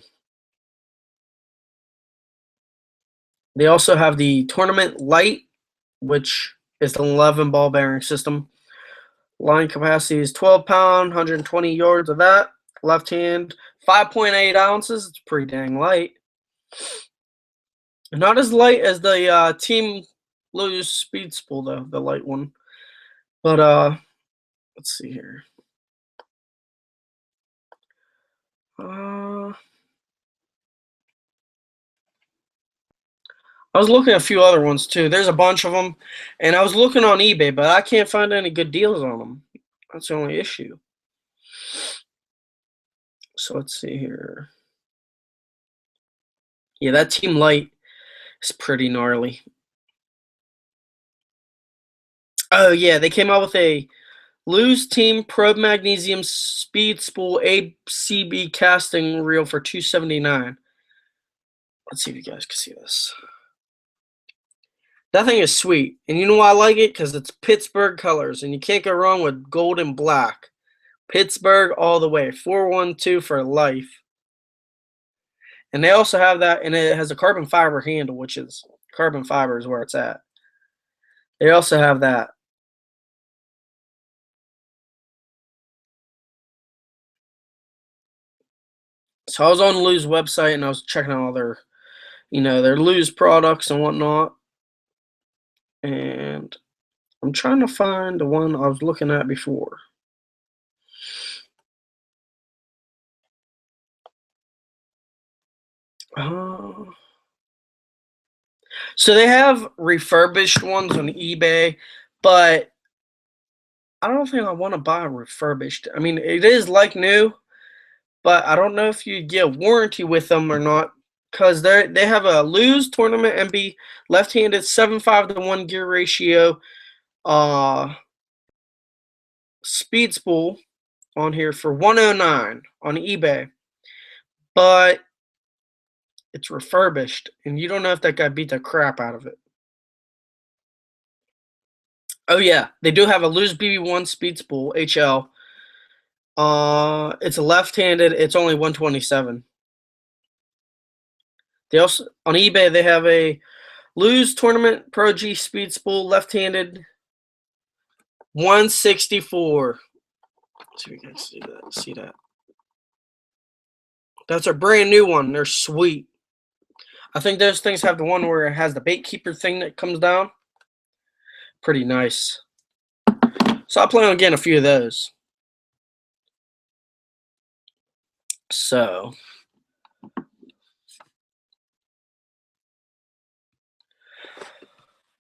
A: They also have the Tournament Lite, which is the 11 ball bearing system. Line capacity is 12 pound, 120 yards of that. Left hand, 5.8 ounces. It's pretty dang light. Not as light as the Team Lose Speed Spool, though, the light one. But let's see here. I was looking at a few other ones too. There's a bunch of them, and I was looking on eBay, but I can't find any good deals on them. That's the only issue. So let's see here. Yeah, that Team Light is pretty gnarly. Oh yeah, they came out with a Lose Team Probe Magnesium Speed Spool ACB casting reel for $279. Let's see if you guys can see this. That thing is sweet, and you know why I like it? Because it's Pittsburgh colors, and you can't go wrong with gold and black. Pittsburgh all the way, 412 for life. And they also have that, and it has a carbon fiber handle, which is carbon fiber is where it's at. They also have that. So I was on Lose website, and I was checking out all their, their Lose products and whatnot. And I'm trying to find the one I was looking at before. So they have refurbished ones on eBay, but I don't think I want to buy refurbished. I mean, it is like new, but I don't know if you get a warranty with them or not, because they have a Lose Tournament MB left-handed 7.5 to 1 gear ratio speed spool on here for $109 on eBay, but it's refurbished, and you don't know if that guy beat the crap out of it. Oh yeah, they do have a Lose BB1 speed spool HL. It's a left-handed. It's only $127. They also on eBay they have a Lose Tournament Pro G speed spool left-handed, $164. Let's see if you can see that. That's a brand new one. They're sweet. I think those things have the one where it has the bait keeper thing that comes down. Pretty nice. So I plan on getting a few of those. So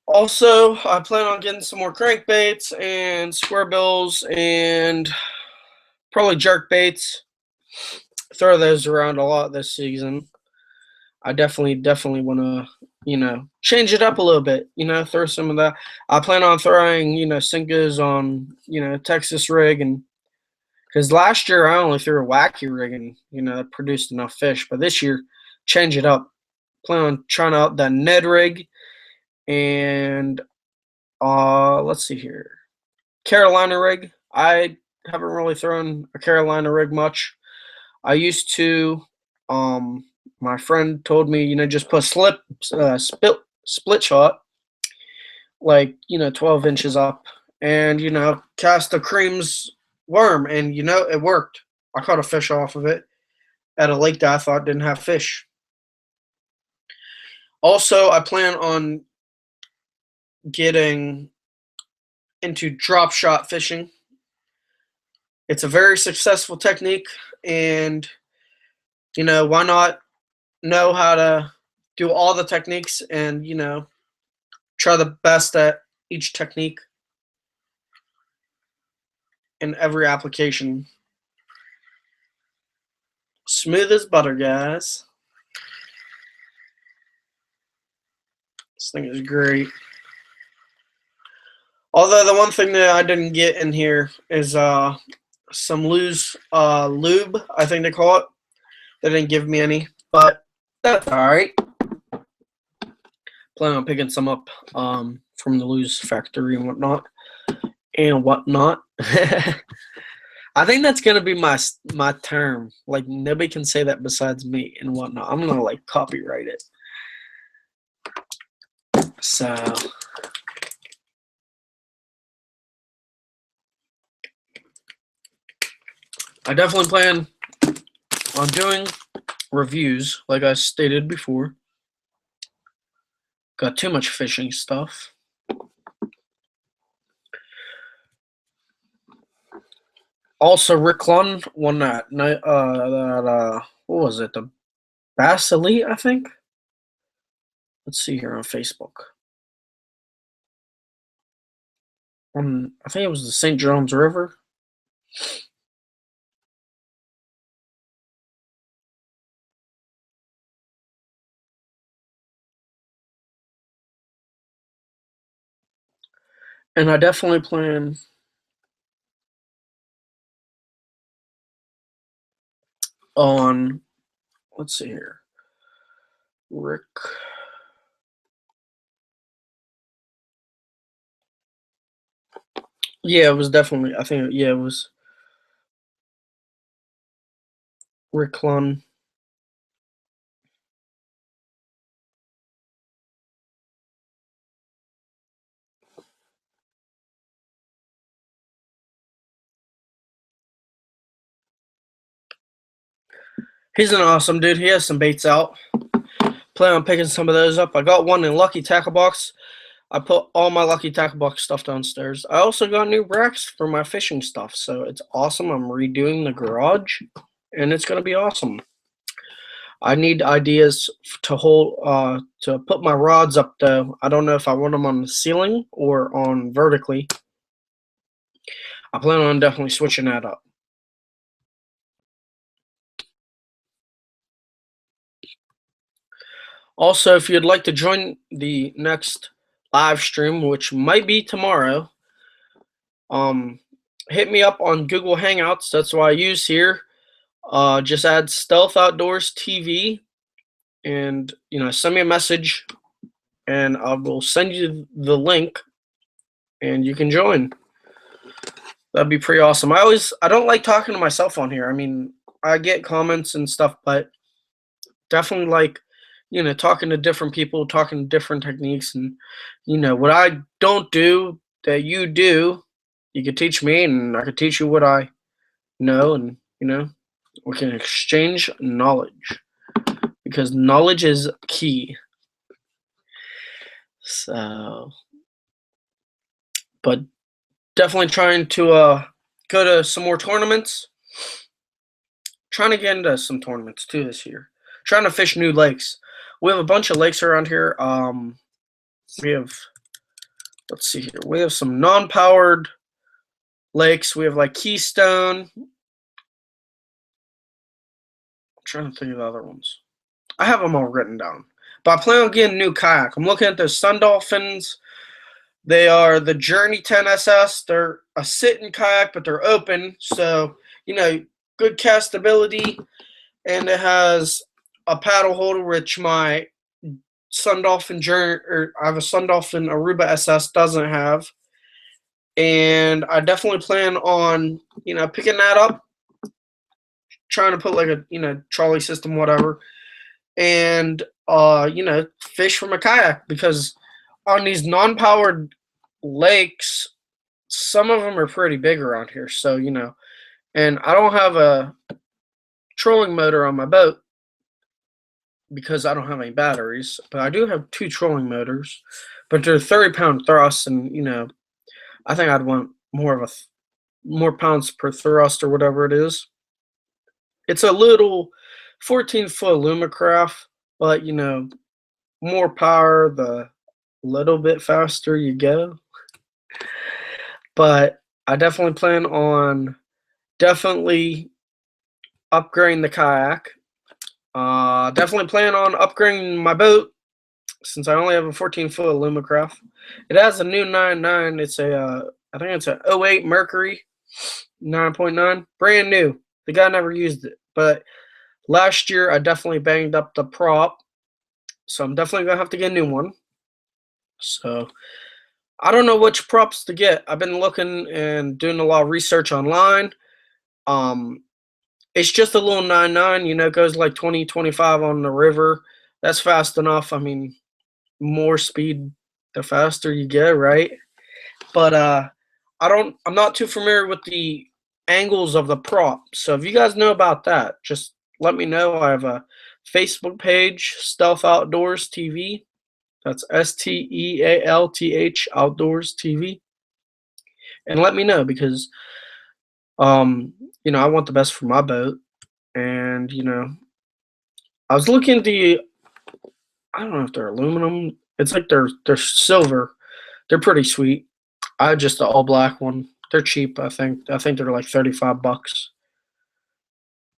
A: also, I plan on getting some more crankbaits and square bills and probably jerk baits. Throw those around a lot this season. I definitely want to, change it up a little bit, throw some of that. I plan on throwing, Sinkers on, Texas rig, and because last year I only threw a wacky rig and, it produced enough fish. But this year, change it up. Plan on trying out the Ned rig and let's see here. Carolina rig. I haven't really thrown a Carolina rig much. I used to, my friend told me, just put split shot, like, 12 inches up, and, cast the cream's worm, and, it worked. I caught a fish off of it at a lake that I thought didn't have fish. Also, I plan on getting into drop shot fishing. It's a very successful technique, and, why not know how to do all the techniques and, try the best at each technique in every application. Smooth as butter, guys. This thing is great. Although the one thing that I didn't get in here is some loose lube, I think they call it. They didn't give me any, but that's alright. Plan on picking some up from the Lose factory and whatnot. and whatnot. I think that's gonna be my term. Like nobody can say that besides me and whatnot. I'm gonna like copyright it. So I definitely plan on doing reviews, like I stated before. Got too much fishing stuff. Also, Rick Lund won that night. What was it? The Bass Elite, I think. Let's see here on Facebook. I think it was the St. John's River. And I definitely plan on, let's see here, Rick. Yeah, it was definitely, I think, yeah, it was Rick Lund. He's an awesome dude. He has some baits out. Plan on picking some of those up. I got one in Lucky Tackle Box. I put all my Lucky Tackle Box stuff downstairs. I also got new racks for my fishing stuff, so it's awesome. I'm redoing the garage, and it's going to be awesome. I need ideas to to put my rods up, though. I don't know if I want them on the ceiling or on vertically. I plan on definitely switching that up. Also, if you'd like to join the next live stream, which might be tomorrow, hit me up on Google Hangouts. That's what I use here. Just add Stealth Outdoors TV, and send me a message, and I will send you the link, and you can join. That'd be pretty awesome. I don't like talking to myself on here. I mean, I get comments and stuff, but definitely like talking to different people, talking to different techniques, and what I don't do that you do, you could teach me, and I could teach you what I know, and we can exchange knowledge, because knowledge is key. So, but definitely trying to go to some more tournaments. Trying to get into some tournaments too this year. Trying to fish new lakes. We have a bunch of lakes around here. We have, let's see here. We have some non-powered lakes. We have like Keystone. I'm trying to think of the other ones. I have them all written down. But I plan on getting a new kayak. I'm looking at the Sun Dolphins. They are the Journey 10 SS. They're a sitting kayak, but they're open. So, good castability. And it has a paddle holder, which my Sun Dolphin I have a Sun Dolphin Aruba SS doesn't have. And I definitely plan on, picking that up, trying to put like a, trolley system, whatever, and, fish from a kayak, because on these non-powered lakes, some of them are pretty big around here. So, and I don't have a trolling motor on my boat because I don't have any batteries, but I do have 2 trolling motors, but they're 30-pound thrusts, and I think I'd want more pounds per thrust or whatever it is. It's a little 14-foot Lumacraft, but more power the little bit faster you go. But I definitely plan on upgrading the kayak. Definitely plan on upgrading my boat, since I only have a 14-foot Lumacraft. It has a new 9.9. It's I think it's a 08 Mercury 9.9, brand new. The guy never used it, but last year I definitely banged up the prop, so I'm definitely gonna have to get a new one. So I don't know which props to get. I've been looking and doing a lot of research online. Um, it's just a little 9.9, it goes like 20, 25 on the river. That's fast enough. I mean, more speed, the faster you get, right? But I'm not too familiar with the angles of the prop. So if you guys know about that, just let me know. I have a Facebook page, Stealth Outdoors TV. That's STEALTH Outdoors TV. And let me know because I want the best for my boat. And I was looking at I don't know if they're aluminum. It's like they're silver. They're pretty sweet. I had just the all black one. They're cheap, I think. I think they're like $35.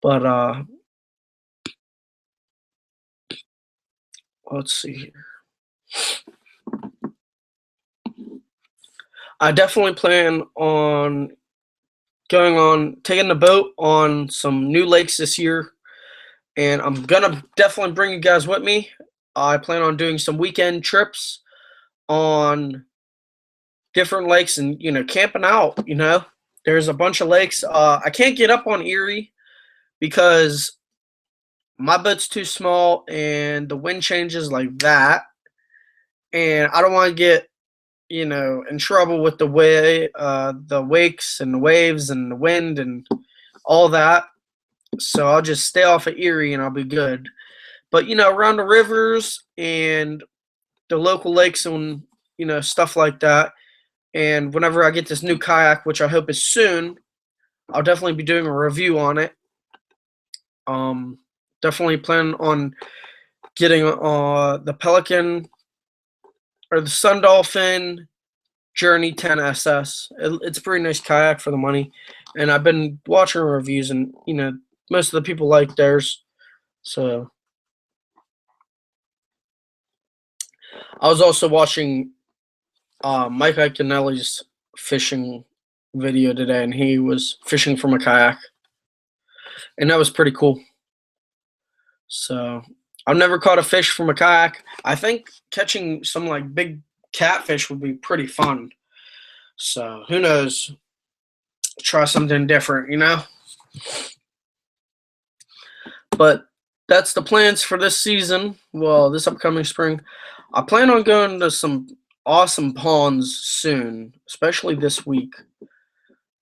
A: But let's see here. I definitely plan on taking the boat on some new lakes this year, and I'm gonna definitely bring you guys with me. I plan on doing some weekend trips on different lakes and camping out. There's a bunch of lakes. I can't get up on Erie because my boat's too small and the wind changes like that, and I don't want to get in trouble with the wakes and the waves and the wind and all that. So I'll just stay off of Erie and I'll be good. But around the rivers and the local lakes and stuff like that. And whenever I get this new kayak, which I hope is soon, I'll definitely be doing a review on it. Definitely plan on getting the Pelican or the Sun Dolphin Journey 10 SS. It's a pretty nice kayak for the money, and I've been watching reviews, and most of the people like theirs. So I was also watching Mike Iaconelli's fishing video today, and he was fishing from a kayak, and that was pretty cool. So I've never caught a fish from a kayak. I think catching some like big catfish would be pretty fun. So who knows? Try something different, But that's the plans for this season. Well, this upcoming spring. I plan on going to some awesome ponds soon, especially this week.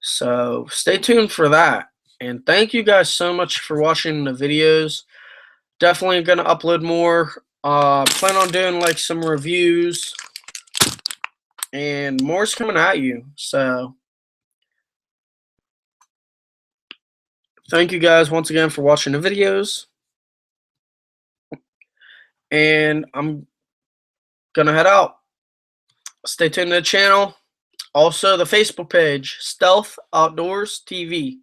A: So stay tuned for that. And thank you guys so much for watching the videos. Definitely going to upload more. Plan on doing like some reviews. And more's coming at you. So thank you guys once again for watching the videos. And I'm going to head out. Stay tuned to the channel. Also, the Facebook page, Stealth Outdoors TV.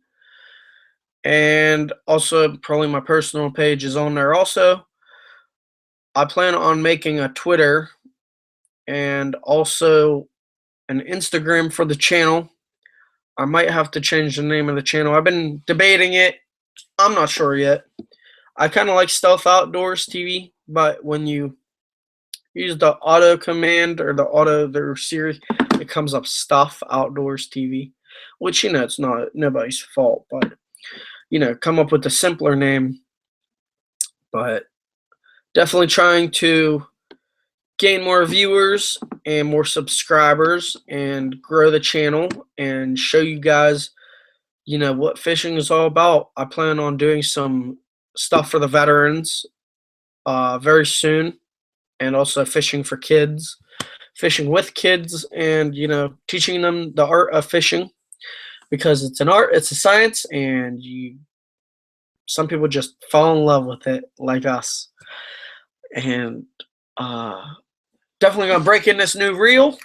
A: And also, probably my personal page is on there also. I plan on making a Twitter and also an Instagram for the channel. I might have to change the name of the channel. I've been debating it. I'm not sure yet. I kind of like Stealth Outdoors TV, but when you use the auto command or the series, it comes up Stuff Outdoors TV, which it's not nobody's fault, but come up with a simpler name. But definitely trying to gain more viewers and more subscribers and grow the channel and show you guys what fishing is all about. I plan on doing some stuff for the veterans very soon, and also fishing for kids, fishing with kids, and teaching them the art of fishing, because it's an art, it's a science, and some people just fall in love with it like us. And definitely gonna break in this new reel.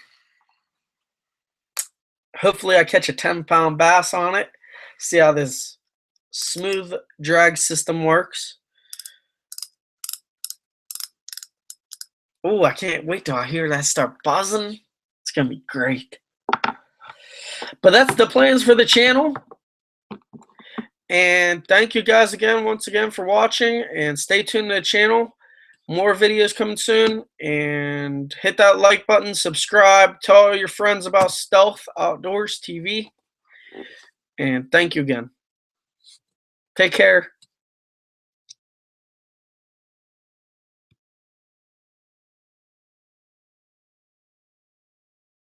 A: Hopefully I catch a 10-pound bass on it. See how this smooth drag system works. Oh, I can't wait till I hear that start buzzing. It's gonna be great. But that's the plans for the channel. And thank you guys again, once again, for watching. And stay tuned to the channel. more videos coming soon, and hit that like button, subscribe, tell all your friends about Stealth Outdoors TV, and thank you again. Take care.